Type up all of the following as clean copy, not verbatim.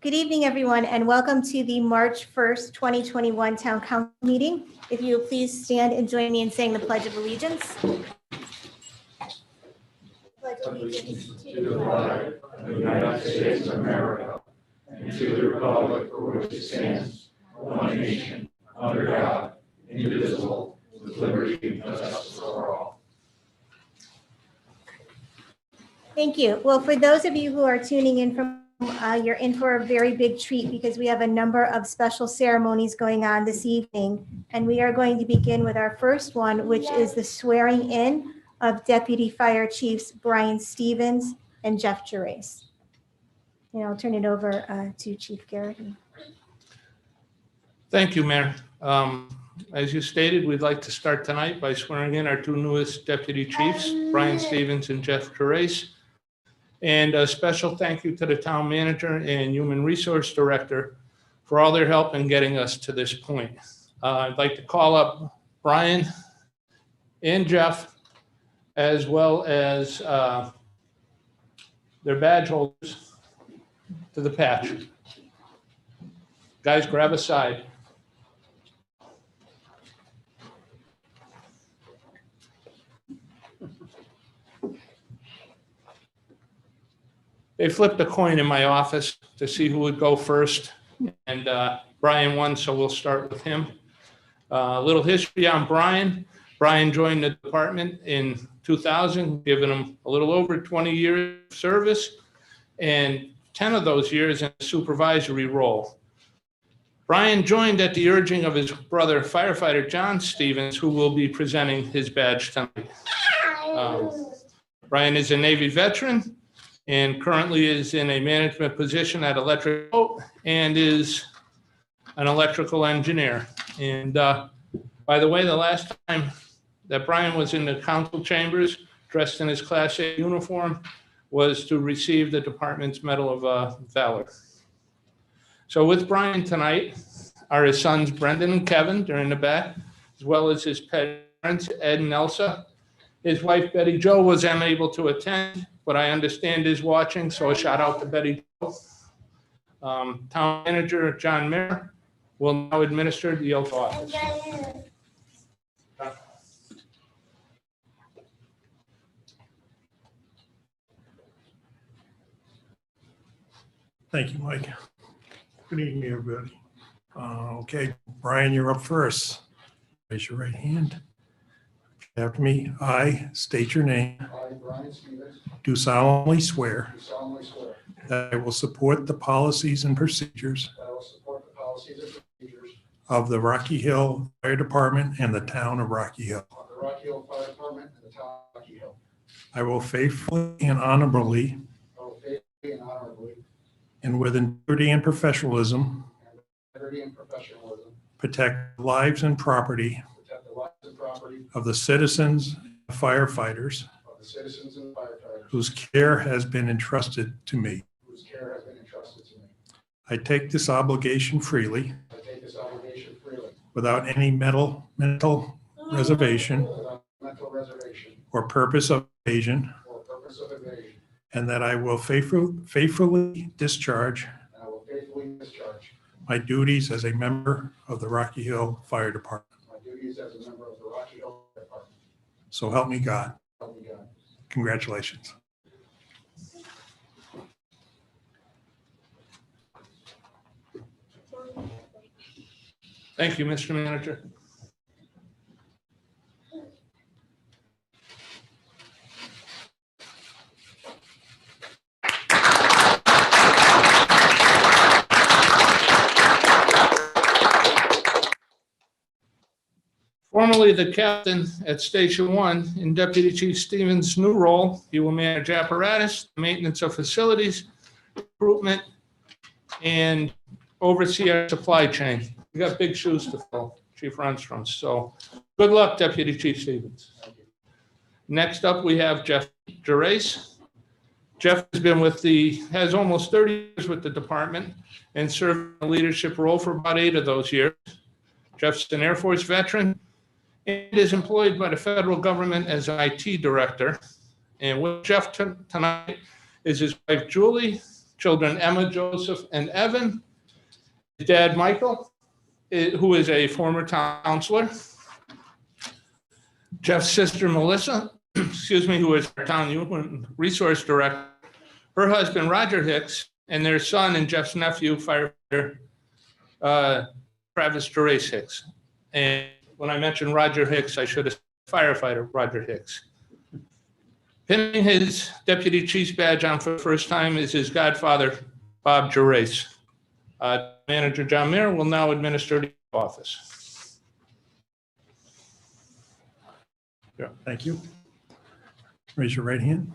Good evening, everyone, and welcome to the March 1st, 2021 Town Council meeting. If you will please stand and join me in saying the Pledge of Allegiance. Pledge allegiance to the flag of the United States of America and to the republic for which it stands, one nation, under God, indivisible, with liberty and justice for all. Thank you. Well, for those of you who are tuning in from you're in for a very big treat because we have a number of special ceremonies going on this evening. And we are going to begin with our first one, which is the swearing in of Deputy Fire Chiefs Brian Stevens and Jeff Gerace. And I'll turn it over to Chief Gerace. Thank you, Mayor. As you stated, we'd like to start tonight by swearing in our two newest deputy chiefs, Brian Stevens and Jeff Gerace. And a special thank you to the town manager and human resource director for all their help in getting us to this point. I'd like to call up Brian and Jeff, as well as their badge holders, to the patch. Guys, grab a side. They flipped a coin in my office to see who would go first, and Brian won, so we'll start with him. A little history on Brian. Brian joined the department in 2000, giving him a little over 20 years of service, and 10 of those years in a supervisory role. Brian joined at the urging of his brother, firefighter John Stevens, who will be presenting his badge tonight. Brian is a Navy veteran and currently is in a management position at Electric Boat and is an electrical engineer. And by the way, the last time that Brian was in the council chambers, dressed in his Class A uniform, was to receive the department's Medal of Valor. So with Brian tonight are his sons, Brendan and Kevin, they're in the back, as well as his parents, Ed and Elsa. His wife, Betty Jo, was unable to attend, but I understand is watching, so a shout out to Betty Jo. Town manager, John Mayer, will now administer the oath of office. Thank you, Mike. Good evening, everybody. Okay, Brian, you're up first. Raise your right hand. After me, I state your name. I, Brian Stevens, Do solemnly swear do solemnly swear that I will support the policies and procedures that I will support the policies and procedures of the Rocky Hill Fire Department and the town of Rocky Hill. of the Rocky Hill Fire Department and the town of Rocky Hill. I will faithfully and honorably I will faithfully and honorably, and with integrity and professionalism and with integrity and professionalism, protect the lives and property protect the lives and property of the citizens and firefighters of the citizens and firefighters whose care has been entrusted to me. whose care has been entrusted to me. I take this obligation freely I take this obligation freely, without any mental reservation without mental reservation or purpose of evasion, or purpose of evasion, and that I will faithfully discharge and I will faithfully discharge my duties as a member of the Rocky Hill Fire Department. my duties as a member of the Rocky Hill Fire Department. So help me God. Help me God. Congratulations. Thank you, Mr. Manager. Formerly the captain at Station 1, in Deputy Chief Stevens' new role, he will manage apparatus, maintenance of facilities, recruitment, and oversee our supply chain. We got big shoes to fill, Chief Runstrom. So good luck, Deputy Chief Stevens. Next up, we have Jeff Gerace. Jeff has almost 30 years with the department and served in a leadership role for about 8 of those years. Jeff's an Air Force veteran and is employed by the federal government as an IT director. And with Jeff tonight is his wife, Julie, children Emma, Joseph, and Evan. His dad, Michael, who is a former town councilor. Jeff's sister, Melissa, who is our town human resource director. Her husband, Roger Hicks, and their son and Jeff's nephew, firefighter Travis Gerace Hicks. And when I mentioned Roger Hicks, I should have said firefighter Roger Hicks. Pinning his deputy chief's badge on for the first time is his godfather, Bob Gerace. Manager John Mayer will now administer the office. Thank you. Raise your right hand.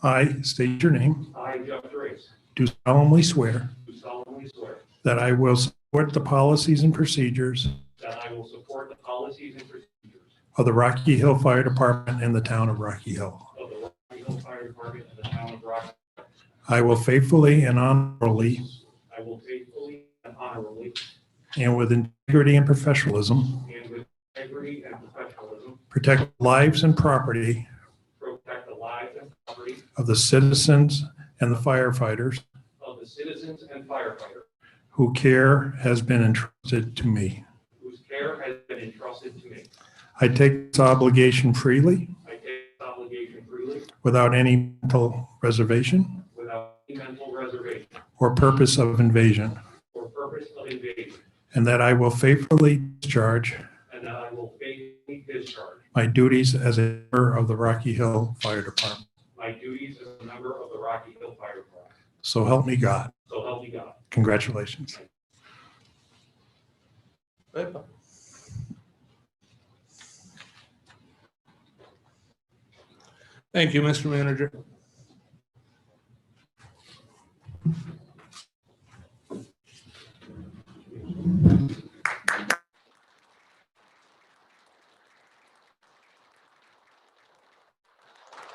I state your name. I, Jeff Gerace, Do solemnly swear do solemnly swear that I will support the policies and procedures that I will support the policies and procedures of the Rocky Hill Fire Department and the town of Rocky Hill. of the Rocky Hill Fire Department and the town of Rocky. I will faithfully and honorably I will faithfully and honorably and with integrity and professionalism and with integrity and professionalism protect lives and property protect the lives and property of the citizens and the firefighters of the citizens and firefighters whose care has been entrusted to me. whose care has been entrusted to me. I take this obligation freely I take this obligation freely without any mental reservation without any mental reservation or purpose of invasion, or purpose of invasion, and that I will faithfully discharge and that I will faithfully discharge my duties as a member of the Rocky Hill Fire Department. my duties as a member of the Rocky Hill Fire Department. So help me God. So help me God. Congratulations. Thank you, Mr. Manager.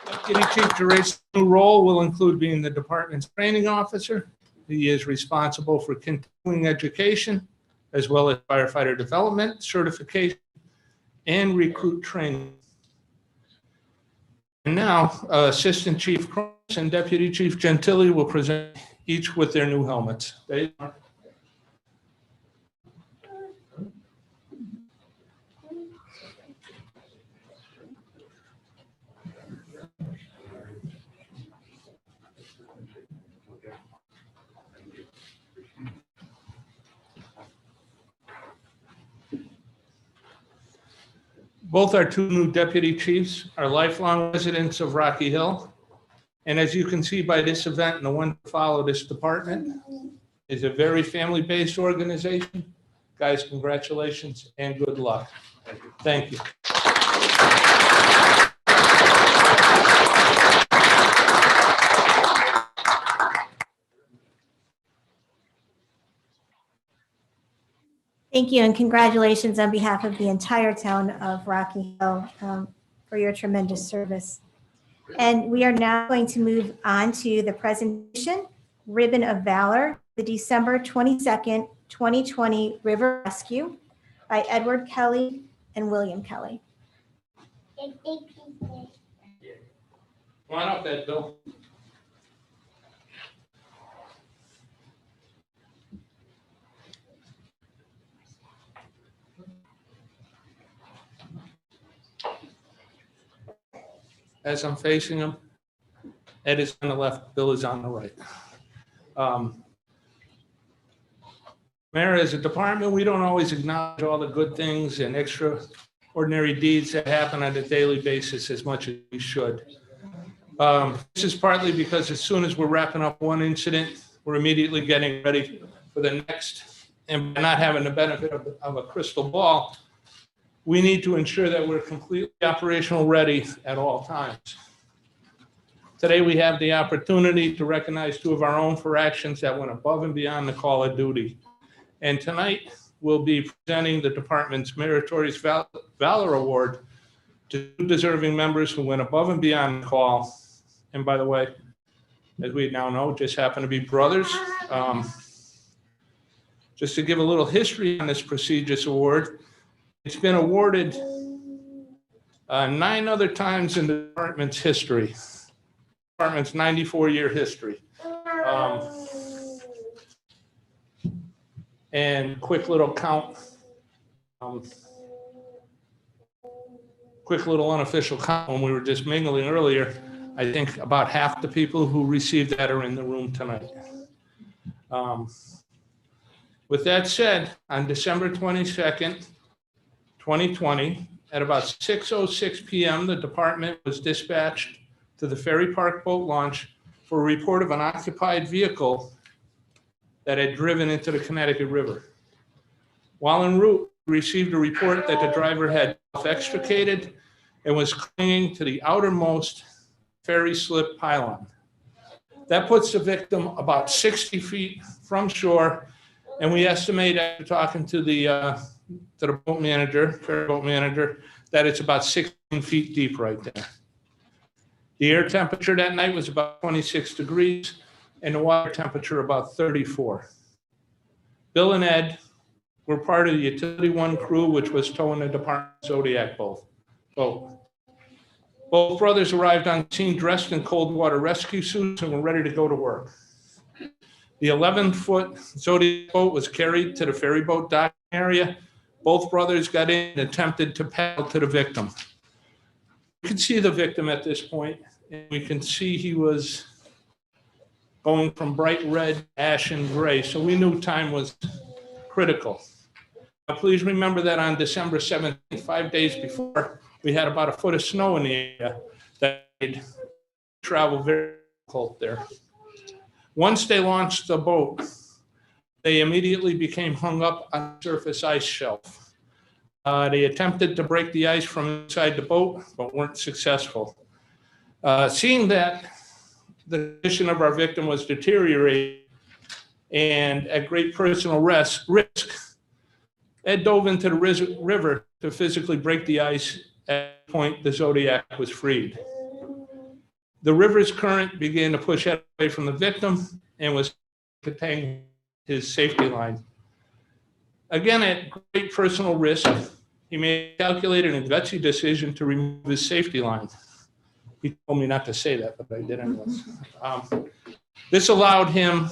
Deputy Chief Gerace's new role will include being the department's training officer. He is responsible for continuing education, as well as firefighter development, certification, and recruit training. And now, Assistant Chief Cross and Deputy Chief Gentili will present each with their new helmets. They are. Both our two new deputy chiefs are lifelong residents of Rocky Hill. And as you can see by this event and the one to follow, this department is a very family-based organization. Guys, congratulations and good luck. Thank you. Thank you, and congratulations on behalf of the entire town of Rocky Hill for your tremendous service. And we are now going to move on to the presentation, Ribbon of Valor, the December 22nd, 2020 River Rescue by Edward Kelly and William Kelly. Come on up, Ed, Bill. As I'm facing him, Ed is on the left, Bill is on the right. Mayor, as a department, we don't always acknowledge all the good things and extraordinary deeds that happen on a daily basis as much as we should. This is partly because as soon as we're wrapping up one incident, we're immediately getting ready for the next. And by not having the benefit of a crystal ball, we need to ensure that we're completely operational ready at all times. Today, we have the opportunity to recognize two of our own for actions that went above and beyond the call of duty. And tonight, we'll be presenting the department's Meritorious Valor Award to two deserving members who went above and beyond the call. And by the way, as we now know, just happen to be brothers. Just to give a little history on this prestigious award, it's been awarded 9 other times in the department's history, department's 94-year history. And quick little count, quick little unofficial count when we were just mingling earlier. I think about half the people who received that are in the room tonight. With that said, on December 22nd, 2020, at about 6:06 p.m., the department was dispatched to the Ferry Park boat launch for a report of an occupied vehicle that had driven into the Connecticut River. While en route, we received a report that the driver had extricated and was clinging to the outermost ferry slip pylon. That puts the victim about 60 feet from shore, and we estimate, after talking to the boat manager, ferry boat manager, that it's about 16 feet deep right there. The air temperature that night was about 26 degrees, and the water temperature about 34. Bill and Ed were part of the Utility 1 crew, which was towing the Department Zodiac boat. Both brothers arrived on scene dressed in cold water rescue suits and were ready to go to work. The 11-foot Zodiac boat was carried to the ferry boat docking area. Both brothers got in and attempted to paddle to the victim. You can see the victim at this point, and we can see he was going from bright red, ash, and gray, so we knew time was critical. Now, please remember that on December 17th, 5 days before, we had about a foot of snow in the area that made travel very difficult there. Once they launched the boat, they immediately became hung up on the surface ice shelf. They attempted to break the ice from inside the boat, but weren't successful. Seeing that the condition of our victim was deteriorating and at great personal risk, Ed dove into the river to physically break the ice. At the point the Zodiac was freed. The river's current began to push Ed away from the victim and was containing his safety line. Again, at great personal risk, he made a calculated and gutsy decision to remove his safety line. He told me not to say that, but I did anyways. This allowed him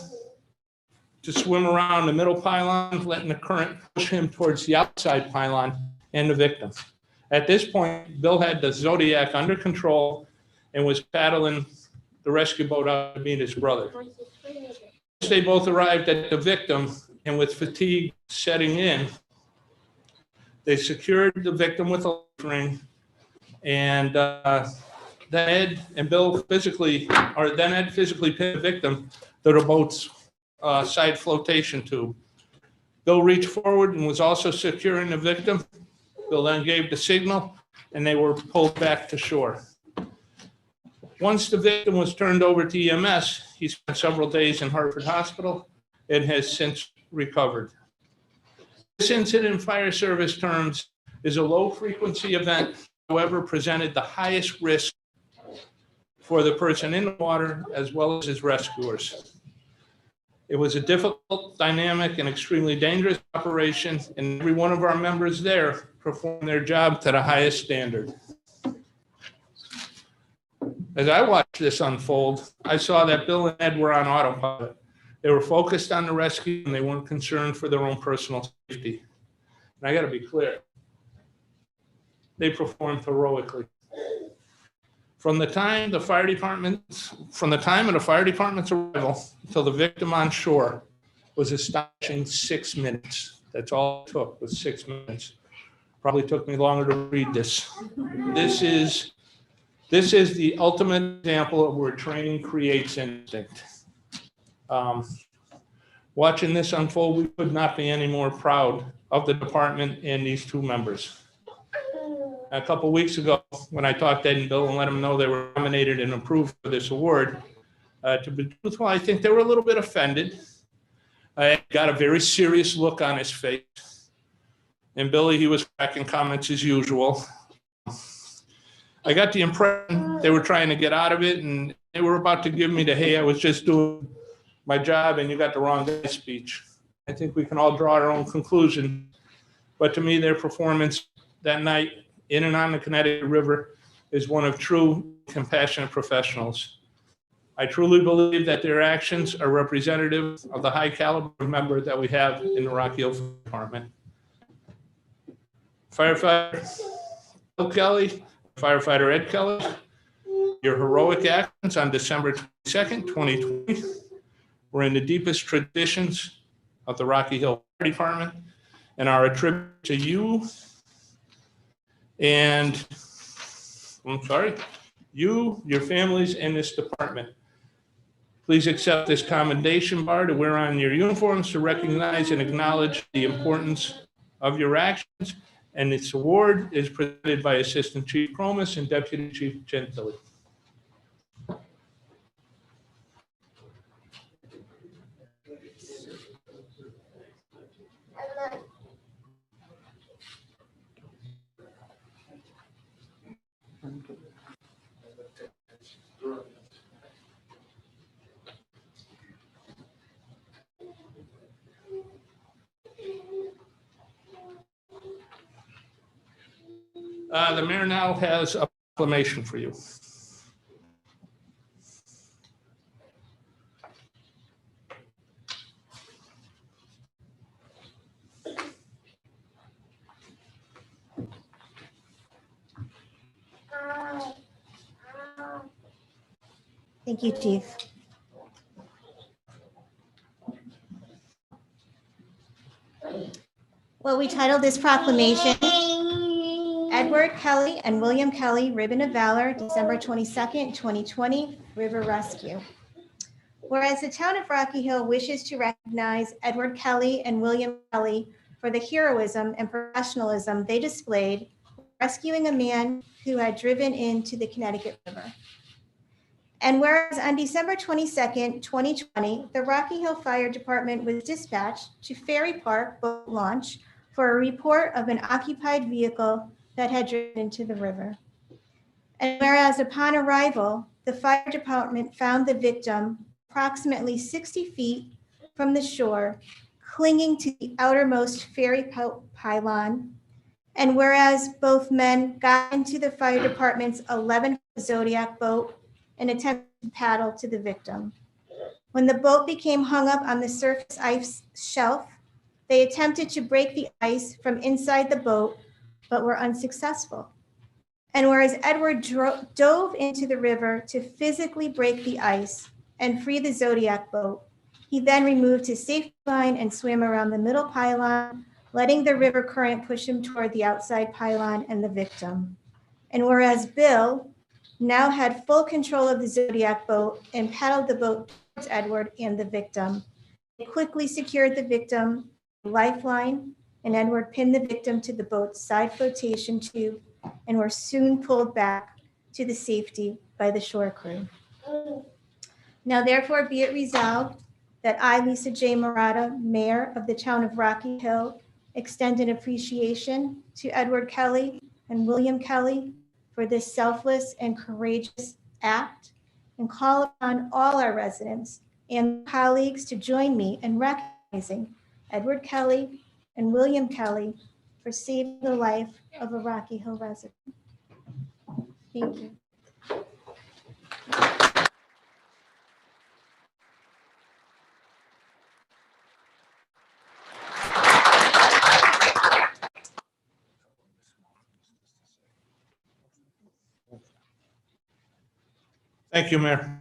to swim around the middle pylon, letting the current push him towards the outside pylon and the victim. At this point, Bill had the Zodiac under control and was paddling the rescue boat out to meet his brother. They both arrived at the victim, and with fatigue setting in, they secured the victim with a life ring, and then Ed physically pinned the victim to the boat's side flotation tube. Bill reached forward and was also securing the victim. Bill then gave the signal, and they were pulled back to shore. Once the victim was turned over to EMS, he spent several days in Hartford Hospital and has since recovered. This incident in fire service terms is a low-frequency event, however, presented the highest risk for the person in the water as well as his rescuers. It was a difficult, dynamic, and extremely dangerous operation, and every one of our members there performed their job to the highest standard. As I watched this unfold, I saw that Bill and Ed were on autopilot. They were focused on the rescue, and they weren't concerned for their own personal safety. And I got to be clear, they performed heroically. From the time of the fire department's arrival until the victim on shore was astonishing 6 minutes. That's all it took, was 6 minutes. Probably took me longer to read this. This is the ultimate example of where training creates instinct. Watching this unfold, we could not be any more proud of the department and these two members. A couple of weeks ago, when I talked to Ed and Bill and let them know they were nominated and approved for this award, to be truthful, I think they were a little bit offended. I got a very serious look on his face. And Billy, he was cracking comments as usual. I got the impression they were trying to get out of it, and they were about to give me the, hey, I was just doing my job and you got the wrong guy speech. I think we can all draw our own conclusion. But to me, their performance that night in and on the Connecticut River is one of true compassionate professionals. I truly believe that their actions are representative of the high caliber member that we have in the Rocky Hill Fire Department. Firefighter Bill Kelly, firefighter Ed Kelly, your heroic actions on December 22nd, 2020 were in the deepest traditions of the Rocky Hill Fire Department and are a tribute to you and, you, your families, and this department. Please accept this commendation bar to wear on your uniforms to recognize and acknowledge the importance of your actions. And this award is presented by Assistant Chief Cromas and Deputy Chief Gentili. The mayor now has a proclamation for you. Thank you, Chief. Well, we titled this proclamation, Edward Kelly and William Kelly, Ribbon of Valor, December 22nd, 2020, River Rescue. Whereas the town of Rocky Hill wishes to recognize Edward Kelly and William Kelly for the heroism and professionalism they displayed rescuing a man who had driven into the Connecticut River. And whereas on December 22nd, 2020, the Rocky Hill Fire Department was dispatched to Ferry Park Boat Launch for a report of an occupied vehicle that had driven into the river. And whereas upon arrival, the fire department found the victim approximately 60 feet from the shore, clinging to the outermost ferry pylon. And whereas both men got into the fire department's 11 Zodiac boat and attempted to paddle to the victim. When the boat became hung up on the surface ice shelf, they attempted to break the ice from inside the boat, but were unsuccessful. And whereas Edward dove into the river to physically break the ice and free the Zodiac boat, he then removed his safety line and swam around the middle pylon, letting the river current push him toward the outside pylon and the victim. And whereas Bill now had full control of the Zodiac boat and paddled the boat towards Edward and the victim, they quickly secured the victim lifeline, and Edward pinned the victim to the boat's side flotation tube and were soon pulled back to the safety by the shore crew. Now therefore be it resolved that I, Lisa J. Murata, Mayor of the town of Rocky Hill, extend an appreciation to Edward Kelly and William Kelly for this selfless and courageous act, and call upon all our residents and colleagues to join me in recognizing Edward Kelly and William Kelly for saving the life of a Rocky Hill resident. Thank you. Thank you, Mayor.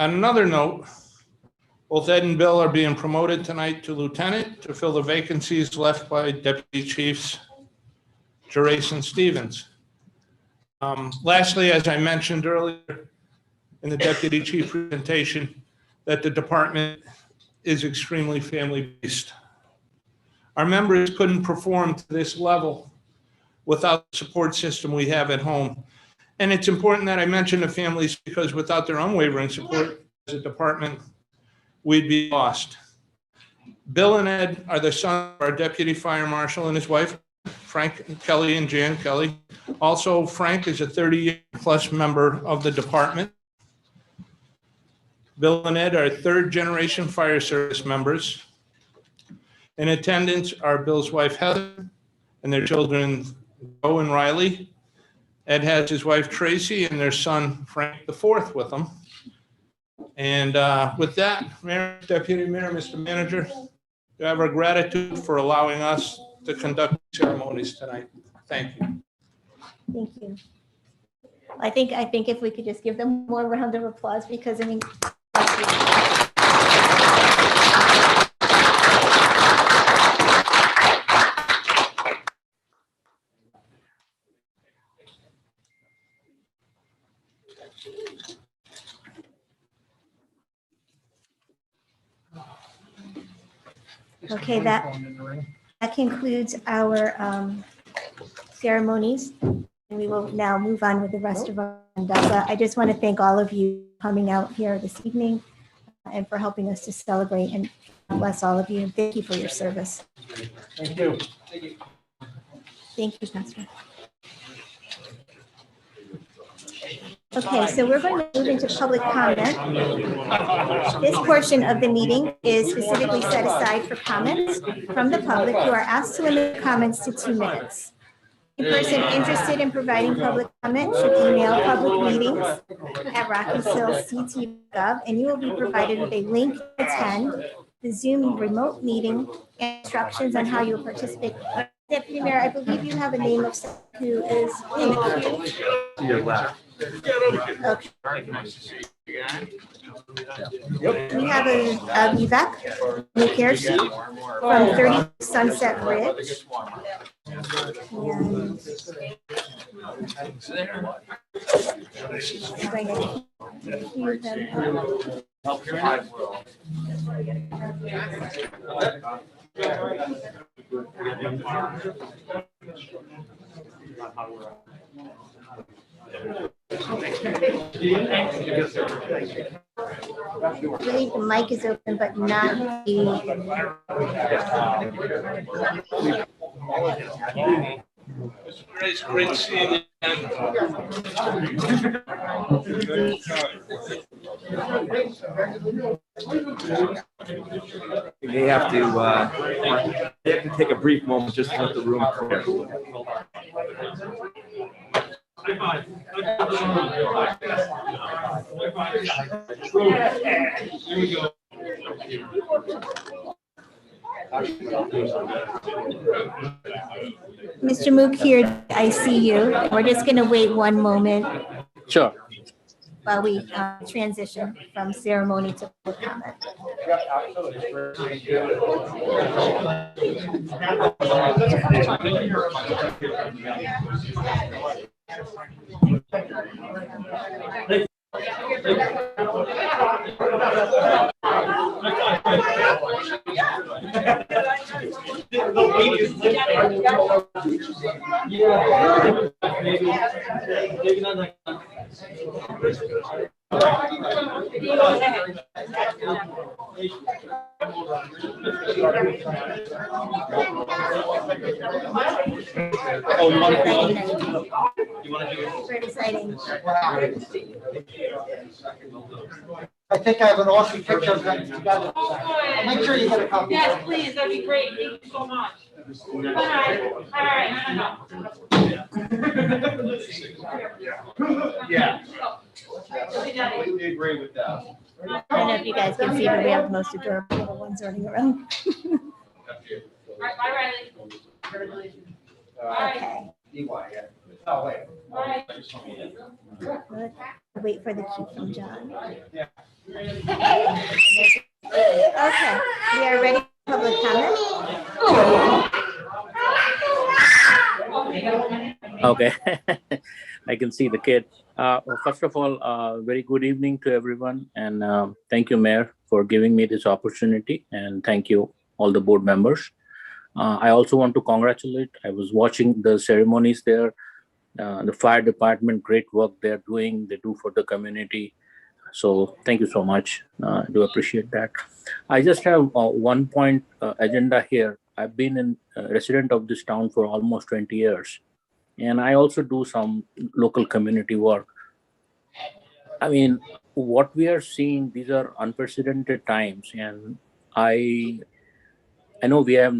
On another note, both Ed and Bill are being promoted tonight to lieutenant to fill the vacancies left by Deputy Chiefs Gerace and Stevens. Lastly, as I mentioned earlier in the Deputy Chief presentation, that the department is extremely family-based. Our members couldn't perform to this level without the support system we have at home. And it's important that I mention the families because without their unwavering support as a department, we'd be lost. Bill and Ed are the sons of our Deputy Fire Marshal and his wife, Frank Kelly and Jan Kelly. Also, Frank is a 30-year-plus member of the department. Bill and Ed are third-generation fire service members. In attendance are Bill's wife, Heather, and their children, Joe and Riley. Ed has his wife, Tracy, and their son, Frank IV, with them. And with that, Mayor, Deputy Mayor, Mr. Manager, do I have our gratitude for allowing us to conduct ceremonies tonight. Thank you. Thank you. I think if we could just give them more round of applause because I mean. Okay, that concludes our ceremonies. And we will now move on with the rest of our agenda. I just want to thank all of you for coming out here this evening and for helping us to celebrate, and bless all of you. And thank you for your service. Thank you. Thank you, Pastor. Okay, so we're going to move into public comment. This portion of the meeting is specifically set aside for comments from the public who are asked to limit comments to 2 minutes. A person interested in providing public comment should email publicmeetings@rockyshillct.gov, and you will be provided with a link to attend the Zoom remote meeting and instructions on how you will participate. Deputy Mayor, I believe you have a name of someone who is in the queue. To your left. Okay. We have a Vivek Mukherjee from 30 Sunset Ridge. I believe the mic is open, but not the. Great seeing you. They have to take a brief moment just to let the room clear. Mr. Mukherjee, I see you. We're just going to wait one moment Sure. while we transition from ceremony to public comment. Oh, you want to Very exciting. I think I have an awesome picture of them together. Make sure you get a copy. Yes, please, that'd be great, thank you so much. All right, no. Yeah. Completely agree with that. I don't know if you guys can see, but we have the most adorable little ones running around. Bye, Riley. Okay. Oh, wait. Bye. Good. Wait for the cue from John. Yeah. Okay, we are ready for public comment. Okay. I can see the kid. Well, first of all, very good evening to everyone. And thank you, Mayor, for giving me this opportunity. And thank you, all the board members. I also want to congratulate. I was watching the ceremonies there. The fire department, great work they're doing. They do for the community. So thank you so much. I do appreciate that. I just have 1 point agenda here. I've been a resident of this town for almost 20 years. And I also do some local community work. I mean, what we are seeing, these are unprecedented times. And I know we have,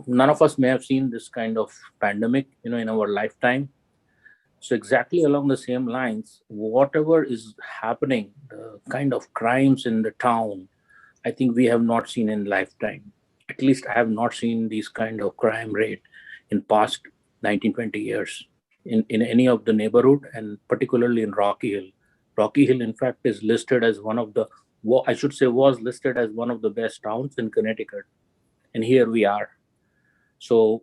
none of us may have seen this kind of pandemic, in our lifetime. So exactly along the same lines, whatever is happening, the kind of crimes in the town, I think we have not seen in lifetime. At least I have not seen these kind of crime rate in past 19, 20 years in any of the neighborhood, and particularly in Rocky Hill. Rocky Hill, in fact, is listed as one of the, I should say was listed as one of the best towns in Connecticut. And here we are. So,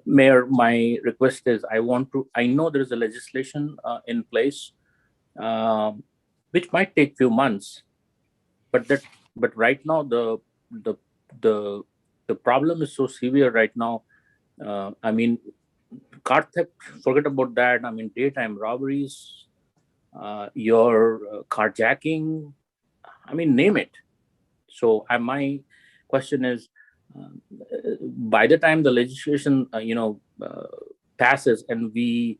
Mayor, my request is I know there is a legislation in place, which might take few months, but right now the problem is so severe right now. I mean, car theft, forget about that. I mean, daytime robberies, your carjacking, I mean, name it. So my question is, by the time the legislation, passes and we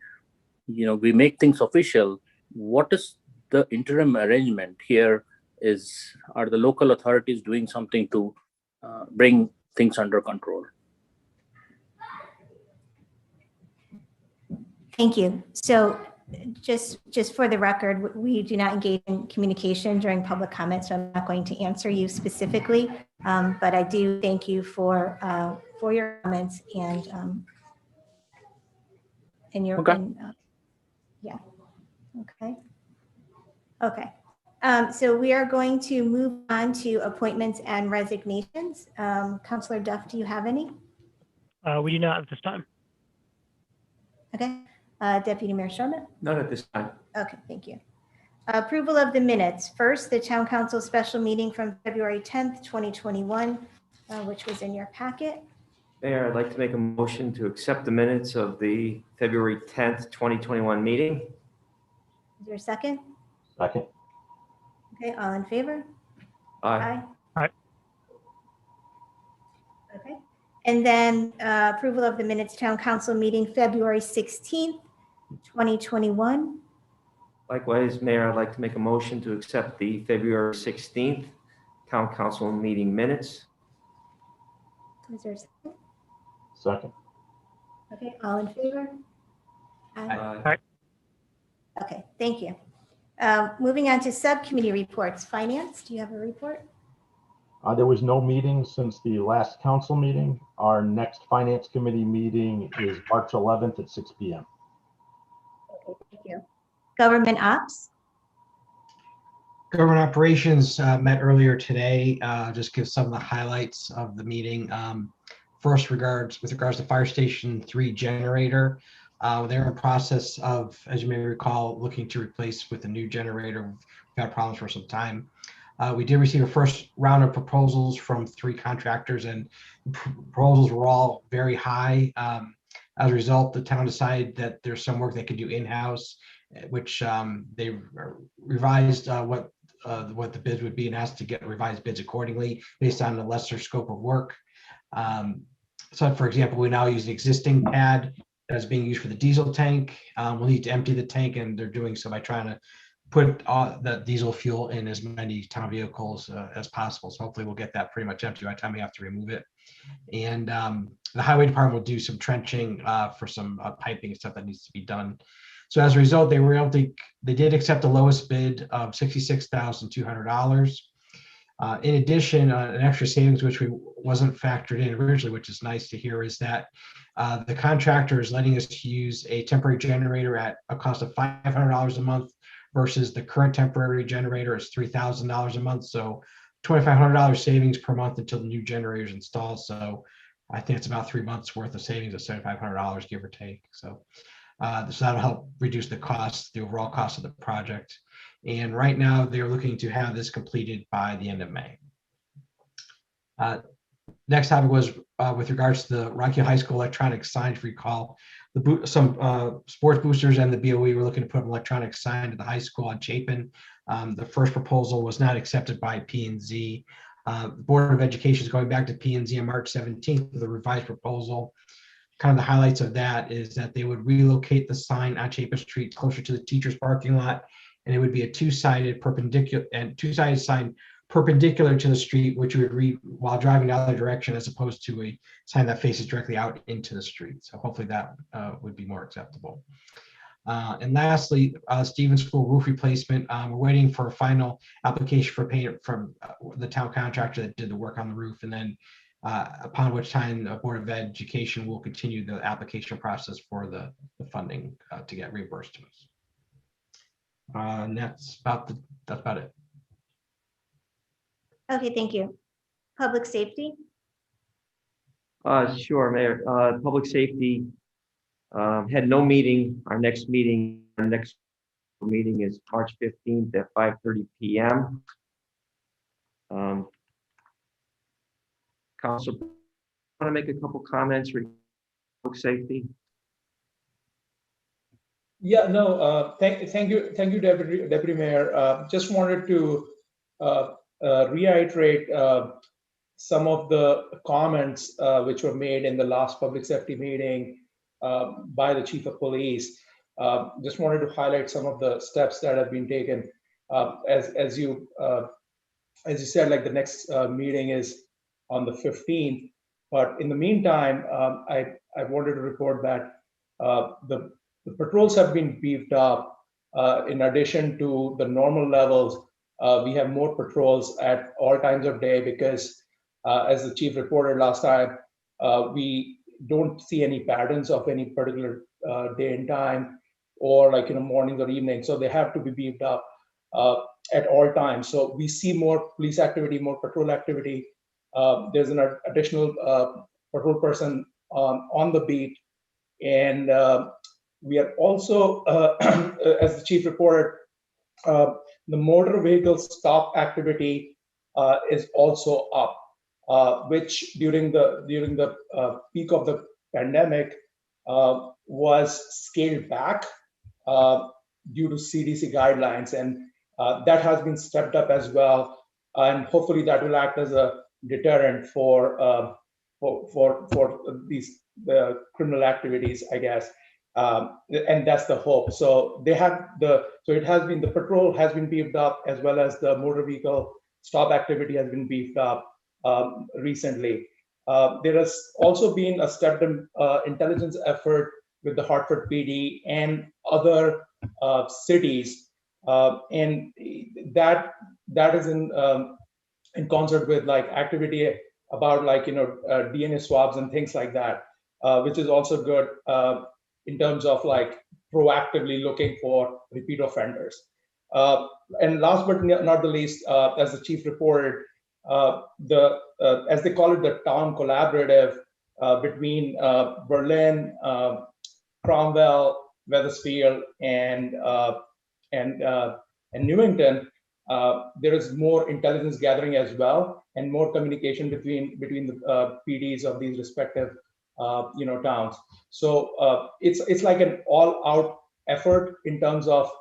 make things official, what is the interim arrangement here? Are the local authorities doing something to bring things under control? Thank you. So just for the record, we do not engage in communication during public comment, so I'm not going to answer you specifically. But I do thank you for your comments and your, Okay. yeah, okay. Okay. So we are going to move on to appointments and resignations. Councilor Duff, do you have any? We do not at this time. Okay. Deputy Mayor Sherman? None at this time. Okay, thank you. Approval of the minutes. First, the Town Council special meeting from February 10th, 2021, which was in your packet. Mayor, I'd like to make a motion to accept the minutes of the February 10th, 2021 meeting. Is there a second? Second. Okay, all in favor? Aye. Aye. Okay. And then approval of the minutes, Town Council meeting February 16th, 2021. Likewise, Mayor, I'd like to make a motion to accept the February 16th Town Council meeting minutes. Is there a second? Second. Okay, all in favor? Aye. Okay, thank you. Moving on to subcommittee reports. Finance, do you have a report? There was no meeting since the last council meeting. Our next finance committee meeting is March 11th at 6 p.m. Okay, thank you. Government ops? Government operations met earlier today. Just give some of the highlights of the meeting. First, with regards to Fire Station 3 generator, they're in process of, as you may recall, looking to replace with a new generator. We've had problems for some time. We did receive a first round of proposals from 3 contractors, and proposals were all very high. As a result, the town decided that there's some work they could do in-house, which they revised what the bids would be and asked to get revised bids accordingly based on the lesser scope of work. So, for example, we now use the existing pad that's being used for the diesel tank. We'll need to empty the tank, and they're doing so by trying to put the diesel fuel in as many town vehicles as possible. So hopefully we'll get that pretty much empty by the time we have to remove it. And the highway department will do some trenching for some piping and stuff that needs to be done. So as a result, they did accept the lowest bid of $66,200. In addition, an extra savings, which wasn't factored in originally, which is nice to hear, is that the contractor is letting us use a temporary generator at a cost of $500 a month versus the current temporary generator is $3,000 a month. So $2,500 savings per month until the new generator is installed. So I think it's about 3 months worth of savings of $7,500, give or take. So that'll help reduce the cost, the overall cost of the project. And right now they're looking to have this completed by the end of May. Next topic was with regards to the Rocky High School electronic signs recall. Some sports boosters and the BOE were looking to put an electronic sign to the high school on Chapin. The first proposal was not accepted by P&Z. The Board of Education is going back to P&Z on March 17th with a revised proposal. Kind of the highlights of that is that they would relocate the sign on Chapin Street closer to the teacher's parking lot, and it would be a two-sided perpendicular and two-sided sign perpendicular to the street, which you would read while driving the other direction, as opposed to a sign that faces directly out into the street. So hopefully that would be more acceptable. And lastly, Stevens School roof replacement. We're waiting for a final application for payment from the town contractor that did the work on the roof. And then upon which time the Board of Education will continue the application process for the funding to get reimbursed to us. And that's about it. Okay, thank you. Public safety? Sure, Mayor. Public Safety had no meeting. Our next meeting is March 15th at 5:30 p.m. Council, want to make a couple comments regarding public safety? Yeah, no, thank you, Deputy Mayor. Just wanted to reiterate some of the comments which were made in the last public safety meeting by the Chief of Police. Just wanted to highlight some of the steps that have been taken. As you said, like the next meeting is on the 15th, but in the meantime, I wanted to report that the patrols have been beefed up. In addition to the normal levels, we have more patrols at all times of day because, as the chief reported last time, we don't see any patterns of any particular day and time, or like mornings or evenings. So they have to be beefed up at all times. So we see more police activity, more patrol activity. There's an additional patrol person on the beat, and we are also, as the chief reported, the motor vehicle stop activity is also up, which during the peak of the pandemic was scaled back due to CDC guidelines, and that has been stepped up as well, and hopefully that will act as a deterrent for these criminal activities, I guess. And that's the hope. So the patrol has been beefed up, as well as the motor vehicle stop activity has been beefed up recently. There has also been a stepped intelligence effort with the Hartford PD and other cities, and that is in concert with like activity about DNA swabs and things like that, which is also good in terms of like proactively looking for repeat offenders. And last but not the least, as the chief reported, as they call it, the town collaborative between Berlin, Cromwell, Wethersfield, and Newington. There is more intelligence gathering as well, and more communication between the PDs of these respective towns. So it's like an all-out effort in terms of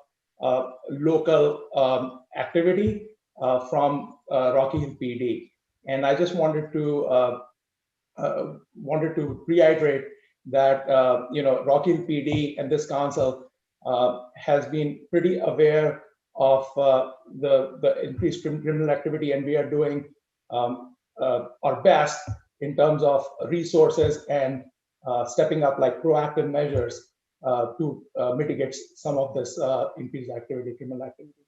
local activity from Rocky Hill PD. And I just wanted to reiterate that Rocky Hill PD and this council has been pretty aware of the increased criminal activity, and we are doing our best in terms of resources and stepping up like proactive measures to mitigate some of this increased activity, criminal activity.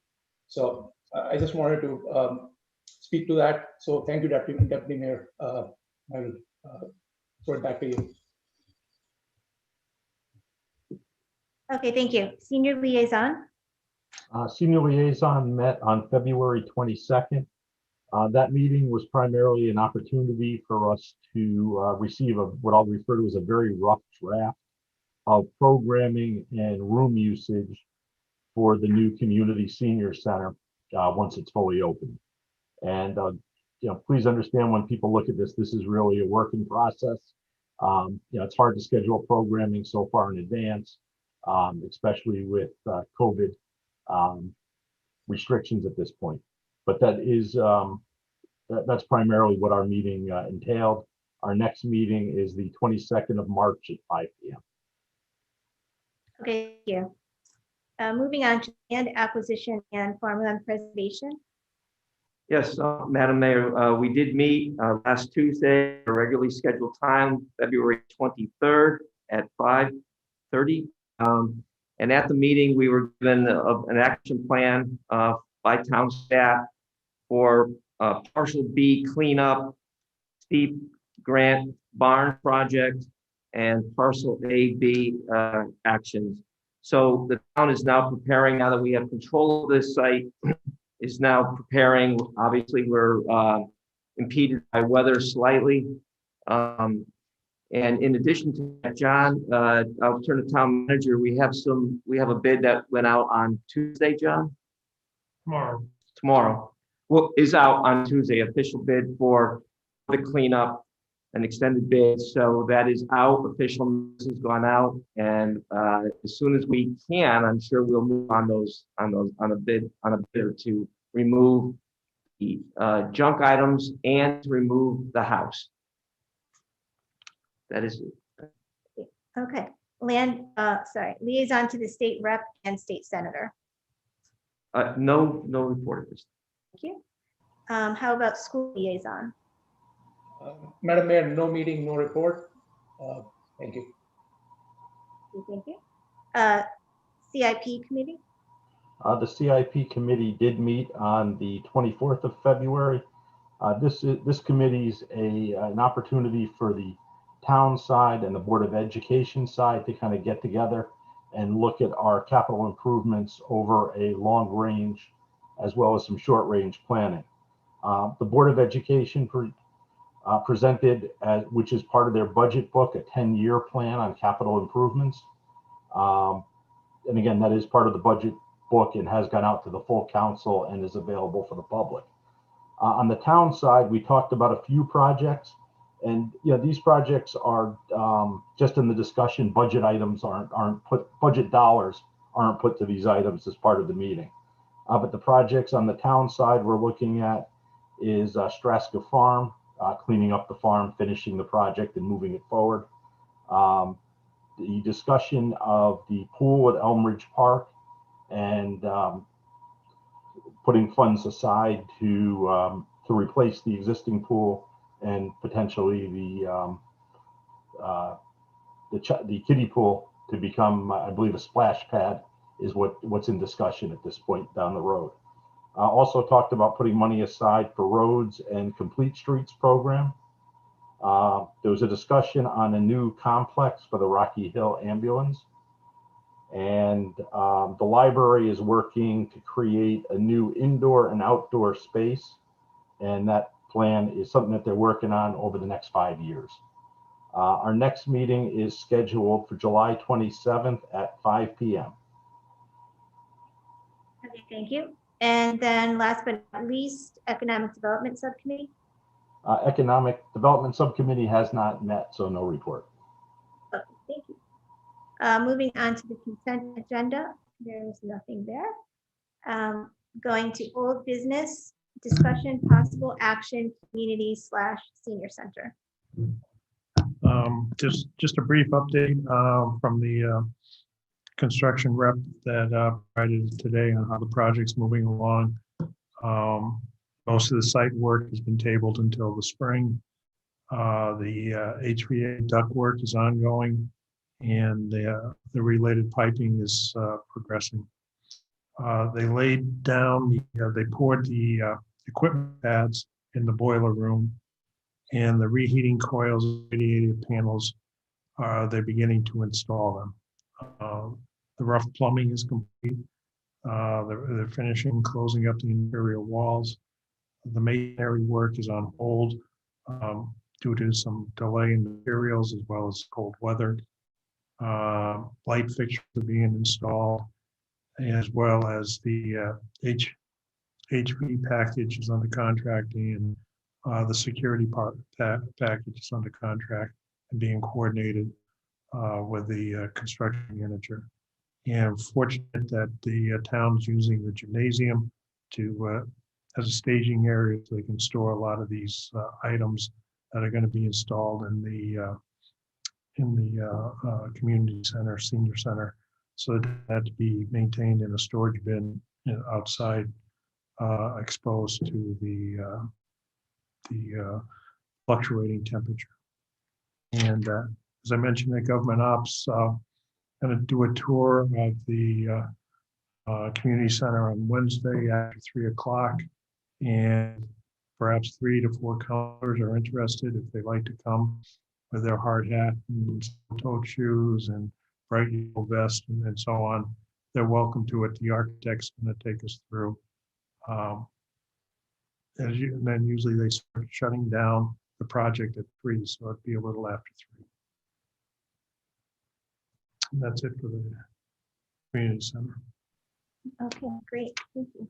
So I just wanted to speak to that. So thank you, Deputy Mayor. I will throw it back to you. Okay, thank you. Senior Liaison? Senior Liaison met on February 22nd. That meeting was primarily an opportunity for us to receive what I'll refer to as a very rough draft of programming and room usage for the new community senior center once it's fully open. And please understand, when people look at this is really a working process. It's hard to schedule programming so far in advance, especially with COVID restrictions at this point. But that is that's primarily what our meeting entailed. Our next meeting is the 22nd of March at 5 p.m. Okay, thank you. Moving on to land acquisition and farmland preservation. Yes, Madam Mayor, we did meet last Tuesday, a regularly scheduled time, February 23rd at 5:30. And at the meeting, we were given an action plan by town staff for partial B cleanup, steep grant barn project, and parcel A, B actions. So the town is now preparing, now that we have control of this site, is now preparing. Obviously, we're impeded by weather slightly. And in addition to that, John, I'll turn to town manager. We have a bid that went out on Tuesday, John? Tomorrow. Well, is out on Tuesday, official bid for the cleanup, an extended bid. So that is out, official notice has gone out. And as soon as we can, I'm sure we'll move on a bid to remove the junk items and to remove the house. That is it. Okay, liaison to the state rep and state senator. No report at this. Thank you. How about school liaison? Madam Mayor, no meeting, no report. Thank you. Thank you. CIP committee? The CIP committee did meet on the 24th of February. This committee is an opportunity for the town side and the Board of Education side to kind of get together and look at our capital improvements over a long range, as well as some short range planning. The Board of Education presented, which is part of their budget book, a 10-year plan on capital improvements. And again, that is part of the budget book and has gone out to the full council and is available for the public. On the town side, we talked about a few projects, and these projects are just in the discussion. Budget items budget dollars aren't put to these items as part of the meeting. But the projects on the town side we're looking at is Straska Farm, cleaning up the farm, finishing the project and moving it forward. The discussion of the pool at Elmridge Park and putting funds aside to replace the existing pool and potentially the kiddie pool to become, I believe, a splash pad is what's in discussion at this point down the road. Also talked about putting money aside for roads and complete streets program. There was a discussion on a new complex for the Rocky Hill ambulance. And the library is working to create a new indoor and outdoor space. And that plan is something that they're working on over the next 5 years. Our next meeting is scheduled for July 27th at 5 p.m. Okay, thank you. And then last but not least, Economic Development Subcommittee. Economic Development Subcommittee has not met, so no report. Okay, thank you. Moving on to the consent agenda, there is nothing there. Going to old business, discussion, possible action, community/senior center. Just a brief update from the construction rep that provided today on how the project's moving along. Most of the site work has been tabled until the spring. The HVA duct work is ongoing, and the related piping is progressing. They laid down, they poured the equipment pads in the boiler room, and the reheating coils, radiator panels, they're beginning to install them. The rough plumbing is complete. They're finishing closing up the interior walls. The masonry work is on hold due to some delay in materials as well as cold weather. Light fixtures are being installed, as well as the HV package is under contract, and the security package is under contract and being coordinated with the construction manager. And fortunate that the town's using the gymnasium as a staging area, so they can store a lot of these items that are going to be installed in the community center, senior center, so that they have to be maintained in a storage bin outside exposed to the fluctuating temperature. And as I mentioned, the government ops going to do a tour of the community center on Wednesday after 3 o'clock. And perhaps 3 to 4 colors are interested if they like to come with their hard hat and toed shoes and bright yellow vest and so on. They're welcome to it. The architect's going to take us through. And then usually they start shutting down the project at 3, so it'd be a little after 3. And that's it for the community center. Okay, great. Thank you.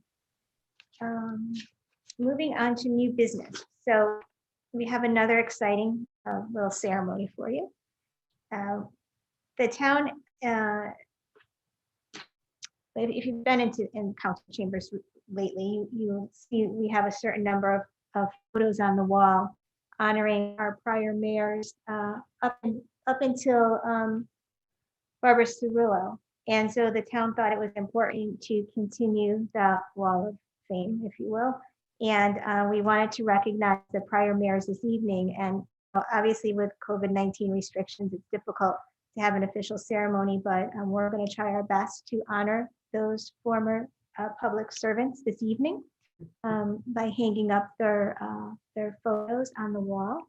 Moving on to new business. So we have another exciting little ceremony for you. The town, if you've been in council chambers lately, you'll see we have a certain number of photos on the wall honoring our prior mayors up until Barbara Cirillo. And so the town thought it was important to continue the wall of fame, if you will. And we wanted to recognize the prior mayors this evening. And obviously with COVID-19 restrictions, it's difficult to have an official ceremony, but we're going to try our best to honor those former public servants this evening by hanging up their photos on the wall.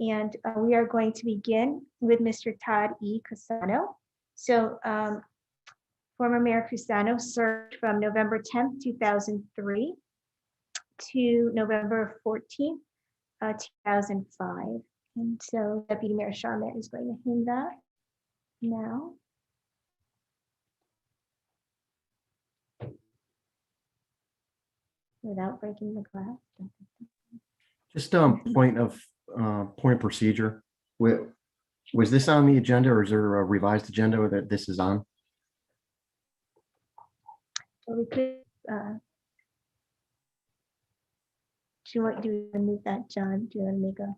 And we are going to begin with Mr. Todd E. Cusano. So former Mayor Cusano served from November 10th, 2003 to November 14th, 2005. And so Deputy Mayor Charmet is going to hang that now. Without breaking the glass. Just point of procedure. Was this on the agenda, or is there a revised agenda that this is on? So we could. Do you want to move that, John? Do you want to make a?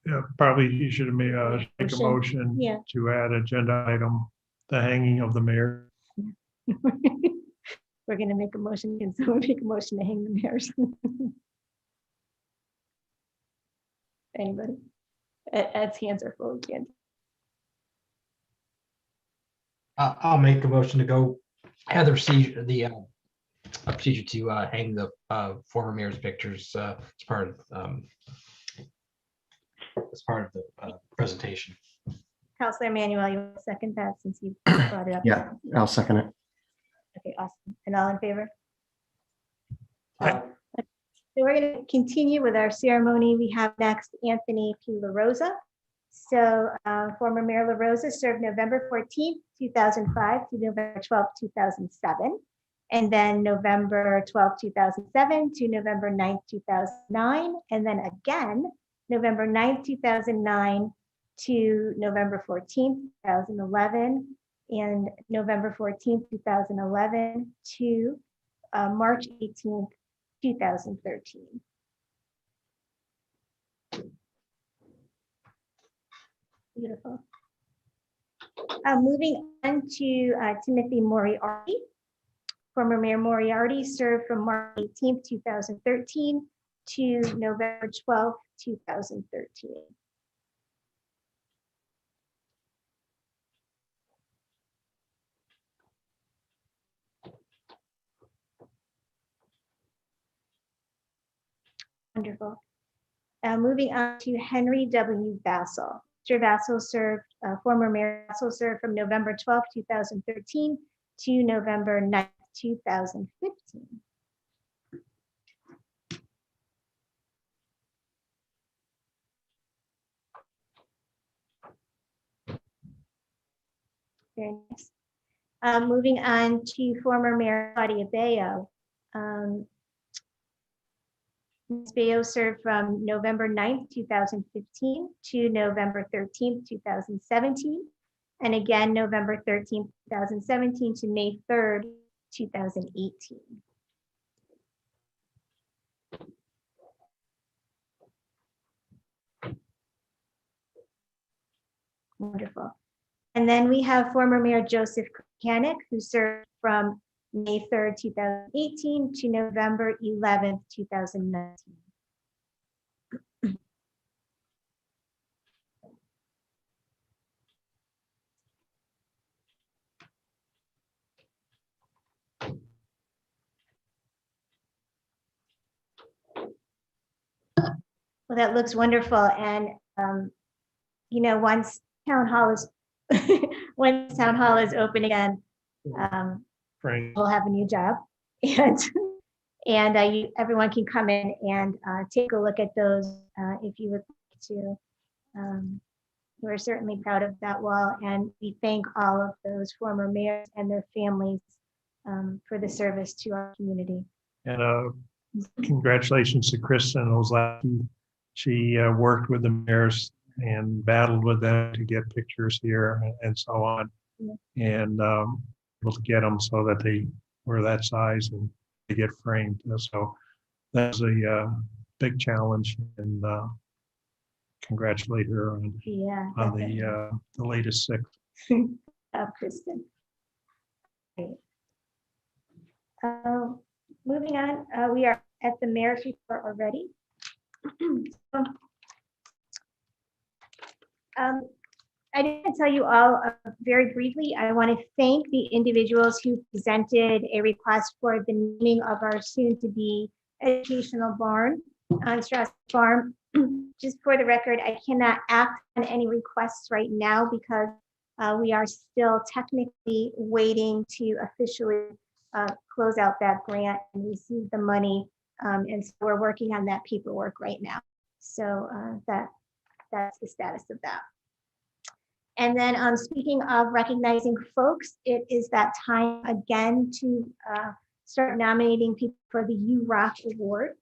Yeah, probably you should make a motion Yeah. to add agenda item, the hanging of the mayor. We're going to make a motion. Can someone make a motion to hang the mayors? Anybody? Ed's hands are full again. I'll make a motion to go have the procedure, a procedure to hang the former mayor's pictures as part of the presentation. Councilor Manuel, you want to second that since you brought it up? Yeah, I'll second it. Okay, awesome. And all in favor? So we're going to continue with our ceremony. We have next Anthony P. LaRosa. So former Mayor LaRosa served November 14th, 2005 to November 12th, 2007. And then November 12th, 2007 to November 9th, 2009. And then again, November 9th, 2009 to November 14th, 2011. And November 14th, 2011 to March 18th, 2013. Beautiful. Moving on to Timothy Moriarty. Former Mayor Moriarty served from March 18th, 2013 to November 12th, 2013. Wonderful. Moving on to Henry W. Vassell. Mr. Vassell served, former Mayor Vassell served from November 12th, 2013 to November 9th, 2015. Very nice. Moving on to former Mayor Claudia Baio. Ms. Baio served from November 9th, 2015 to November 13th, 2017. And again, November 13th, 2017 to May 3rd, 2018. Wonderful. And then we have former Mayor Joseph Kochanek, who served from May 3rd, 2018 to November 11th, 2019. Well, that looks wonderful. And, once town hall is, when town hall is open again, Frank, we'll have a new job. And everyone can come in and take a look at those if you would like to. We're certainly proud of that wall, and we thank all of those former mayors and their families for the service to our community. and congratulations to Kristen Ozlaki. She worked with the mayors and battled with them to get pictures here and so on. Yeah. And able to get them so that they were that size and they get framed. So that's a big challenge, and congratulate her on the latest six. Kristen. Great. Moving on, we are at the mayor's report already. I didn't tell you all very briefly. I want to thank the individuals who presented a request for the naming of our soon-to-be educational barn on Strasburg Farm. Just for the record, I cannot act on any requests right now because we are still technically waiting to officially close out that grant and receive the money. And so we're working on that paperwork right now. So that's the status of that. And then speaking of recognizing folks, it is that time again to start nominating people for the You Rock Award.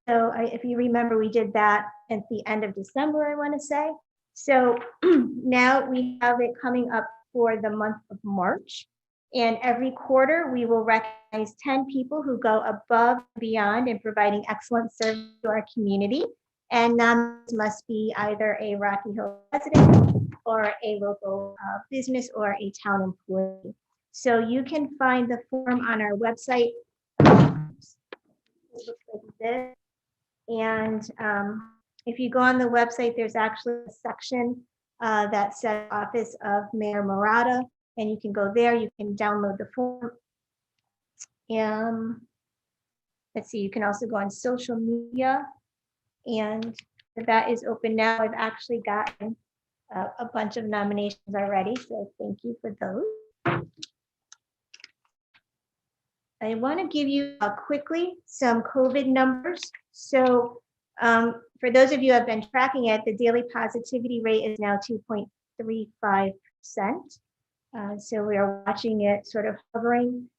So if you remember, we did that at the end of December, I want to say. So now we have it coming up for the month of March. And every quarter, we will recognize 10 people who go above and beyond in providing excellent service to our community. And nominees must be either a Rocky Hill resident or a local business or a town employee. So you can find the form on our website. It looks like this. And if you go on the website, there's actually a section that says Office of Mayor Murata, and you can go there. You can download the form. And let's see, you can also go on social media, and that is open now. I've actually gotten a bunch of nominations already, so thank you for those. I want to give you quickly some COVID numbers. So for those of you who have been tracking it, the daily positivity rate is now 2.35%. So we are watching it sort of hovering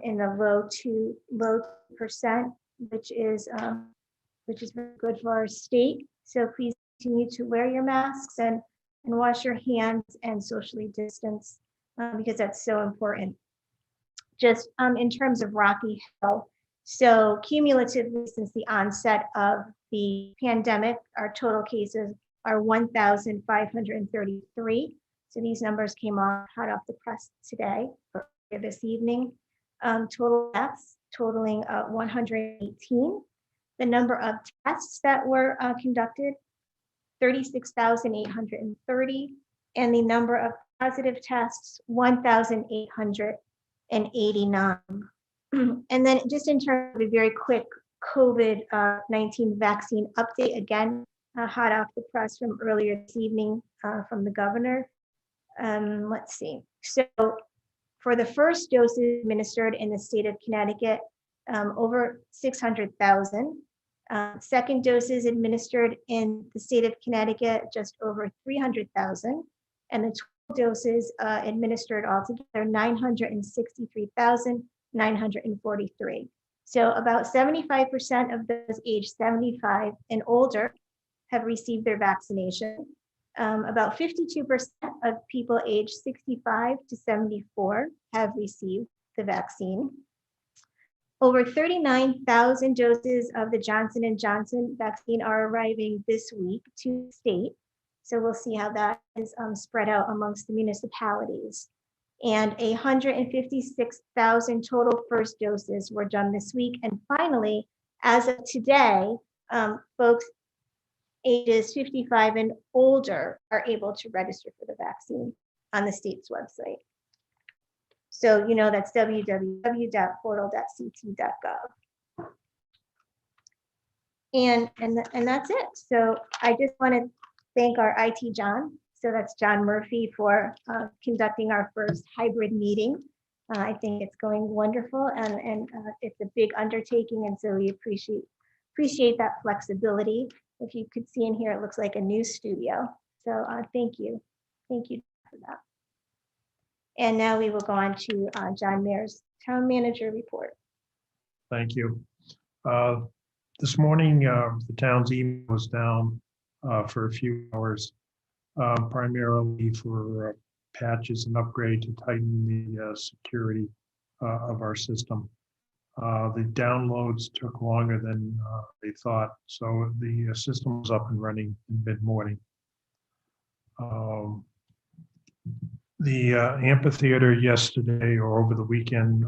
in the low 2%, which is very good for our state. So please continue to wear your masks and wash your hands and socially distance because that's so important. Just in terms of Rocky Hill, so cumulatively since the onset of the pandemic, our total cases are 1,533. So these numbers came hot off the press today or this evening. Total deaths totaling 118. The number of tests that were conducted, 36,830, and the number of positive tests, 1,889. And then just in terms of a very quick COVID-19 vaccine update, again, hot off the press from earlier this evening from the governor. Let's see. So for the first doses administered in the state of Connecticut, over 600,000. Second doses administered in the state of Connecticut, just over 300,000. And the total doses administered altogether, 963,943. So about 75% of those aged 75 and older have received their vaccination. About 52% of people aged 65 to 74 have received the vaccine. Over 39,000 doses of the Johnson & Johnson vaccine are arriving this week to the state. So we'll see how that is spread out amongst the municipalities. And 156,000 total first doses were done this week. And finally, as of today, folks ages 55 and older are able to register for the vaccine on the state's website. So, that's www.portal.ct.gov. And that's it. So I just want to thank our IT John. So that's John Murphy for conducting our first hybrid meeting. I think it's going wonderful, and it's a big undertaking, and so we appreciate that flexibility. If you could see in here, it looks like a new studio. So thank you for that. And now we will go on to John Mayer's Town Manager report. Thank you. This morning, the town's email was down for a few hours, primarily for patches and upgrade to tighten the security of our system. The downloads took longer than they thought, so the system was up and running in mid-morning. The amphitheater yesterday or over the weekend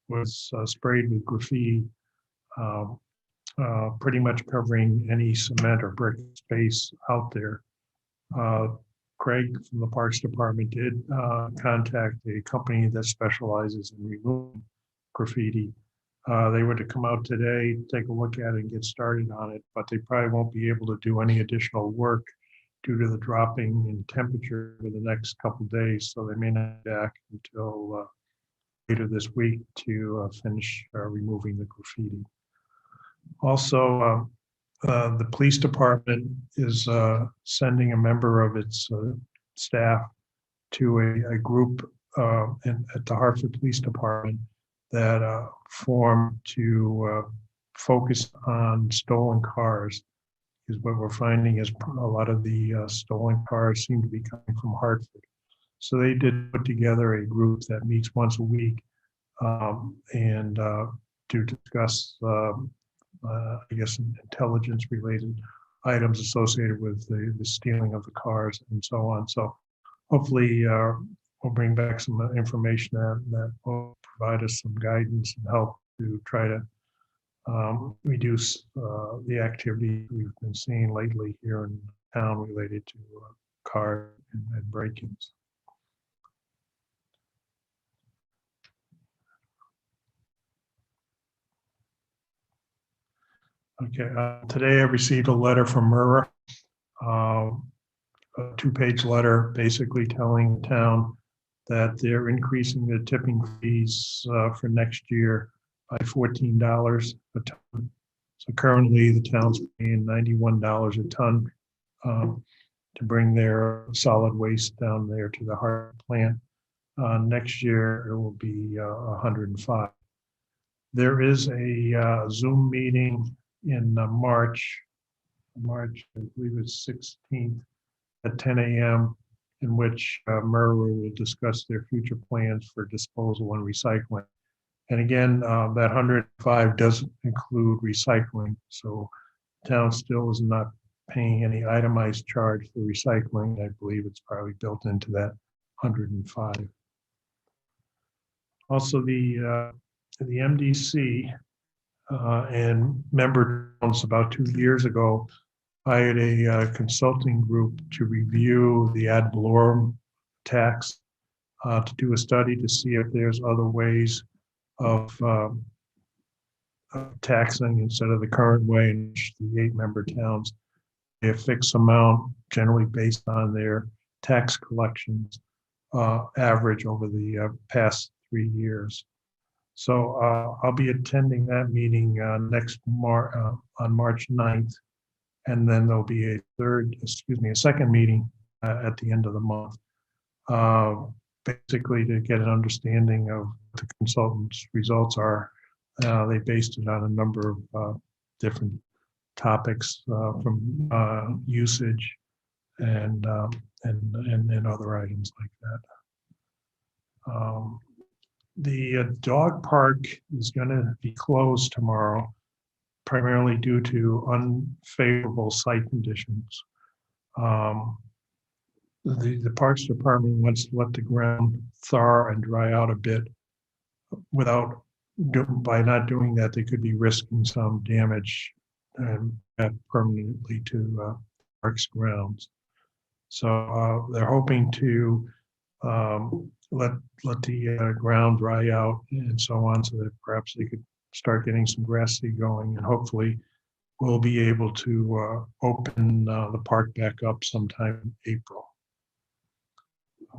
was sprayed with graffiti, pretty much covering any cement or brick space out there. Craig from the Parks Department did contact a company that specializes in removing graffiti. They were to come out today, take a look at it and get started on it, but they probably won't be able to do any additional work due to the dropping in temperature for the next couple of days. So they may not be back until later this week to finish removing the graffiti. Also, the police department is sending a member of its staff to a group at the Hartford Police Department that formed to focus on stolen cars. Because what we're finding is a lot of the stolen cars seem to be coming from Hartford. So they did put together a group that meets once a week and to discuss I guess, intelligence-related items associated with the stealing of the cars and so on. So hopefully we'll bring back some information that will provide us some guidance and help to try to reduce the activity we've been seeing lately here in town related to car and break-ins. Okay, today I received a letter from MERA, a two-page letter basically telling the town that they're increasing the tipping fees for next year by $14 a ton. So currently the town's paying $91 a ton to bring their solid waste down there to the Hartford plant. Next year it will be 105. There is a Zoom meeting in March, I believe it's 16th at 10 a.m. in which MERA will discuss their future plans for disposal and recycling. And again, that 105 doesn't include recycling. So town still is not paying any itemized charge for recycling. I believe it's probably built into that 105. Also, the MDC and member towns about 2 years ago hired a consulting group to review the ad valorem tax, to do a study to see if there's other ways of taxing instead of the current way in which the 8 member towns pay a fixed amount, generally based on their tax collections average over the past 3 years. So I'll be attending that meeting on March 9th, and then there'll be a second meeting at the end of the month, basically to get an understanding of what the consultants' results are. They based it on a number of different topics from usage and other items like that. The dog park is going to be closed tomorrow, primarily due to unfavorable site conditions. the Parks Department wants to let the ground thaw and dry out a bit. By not doing that, they could be risking some damage permanently to parks grounds. So they're hoping to let the ground dry out and so on, so that perhaps they could start getting some grass seed going, and hopefully we'll be able to open the park back up sometime in April.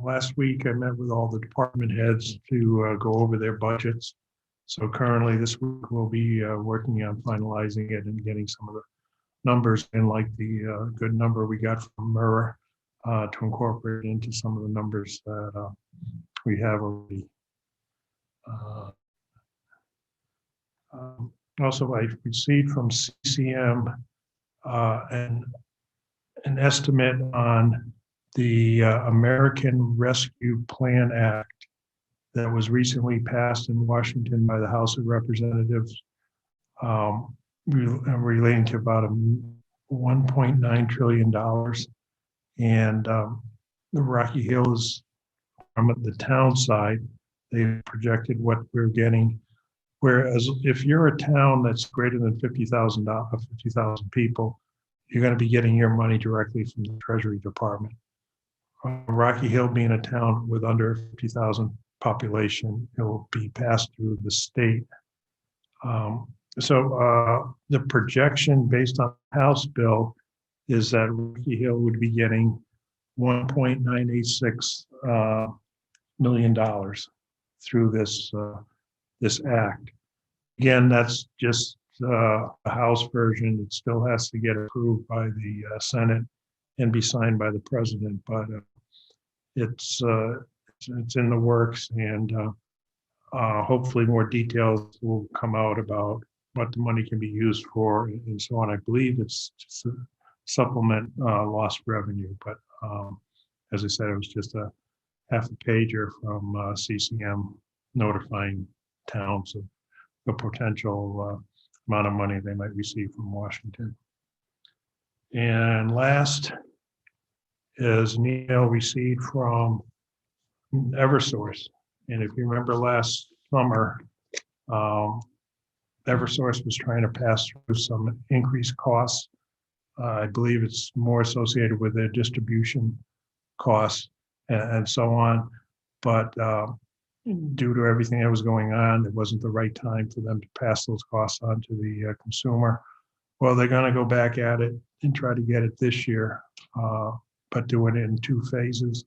Last week, I met with all the department heads to go over their budgets. So currently this week we'll be working on finalizing it and getting some of the numbers in, like the good number we got from MERA to incorporate into some of the numbers that we have already. Also, I received from CCM an estimate on the American Rescue Plan Act that was recently passed in Washington by the House of Representatives, relating to about $1.9 trillion. And the Rocky Hills, from the town side, they projected what we're getting. Whereas if you're a town that's greater than 50,000 people, you're going to be getting your money directly from the Treasury Department. Rocky Hill being a town with under 50,000 population, it will be passed through the state. So the projection based on the House bill is that Rocky Hill would be getting $1.986 million through this act. Again, that's just the House version. It still has to get approved by the Senate and be signed by the president, but it's in the works, and hopefully more details will come out about what the money can be used for and so on. I believe it's just a supplement lost revenue, but as I said, it was just a half a pager from CCM notifying towns of the potential amount of money they might receive from Washington. And last is an email received from Eversource. And if you remember last summer, Eversource was trying to pass through some increased costs. I believe it's more associated with their distribution costs and so on. But due to everything that was going on, it wasn't the right time for them to pass those costs on to the consumer. Well, they're going to go back at it and try to get it this year, but do it in 2 phases.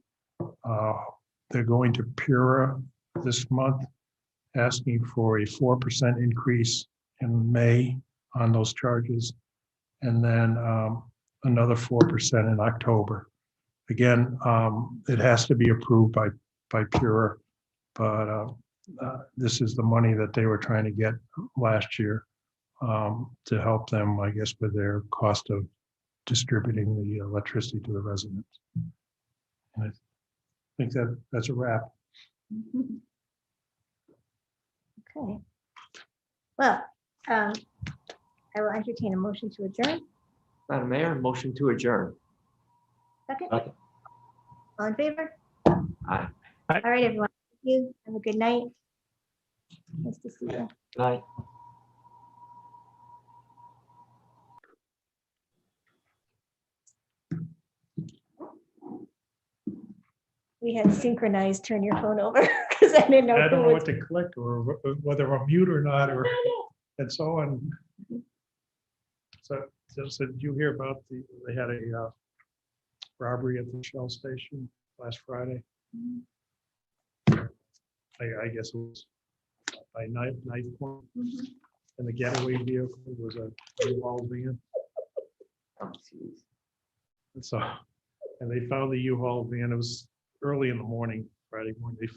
They're going to Pura this month, asking for a 4% increase in May on those charges, and then another 4% in October. Again, it has to be approved by Pura, but this is the money that they were trying to get last year to help them, I guess, with their cost of distributing the electricity to the residents. And I think that's a wrap. Okay. Well, I will entertain a motion to adjourn. Madam Mayor, motion to adjourn. Second? Second. All in favor? Aye. All right, everyone. Thank you. Have a good night. Nice to see you. Good night. We had synchronized turn your phone over because I didn't know. I don't who know was- what to click or whether I'm mute or not, or and so on. So did you hear about they had a robbery at the Shell station last Friday? I guess it was by knife point, and the getaway vehicle was a U-Haul van. And so, and they found the U-Haul van. It was early in the morning, Friday morning. They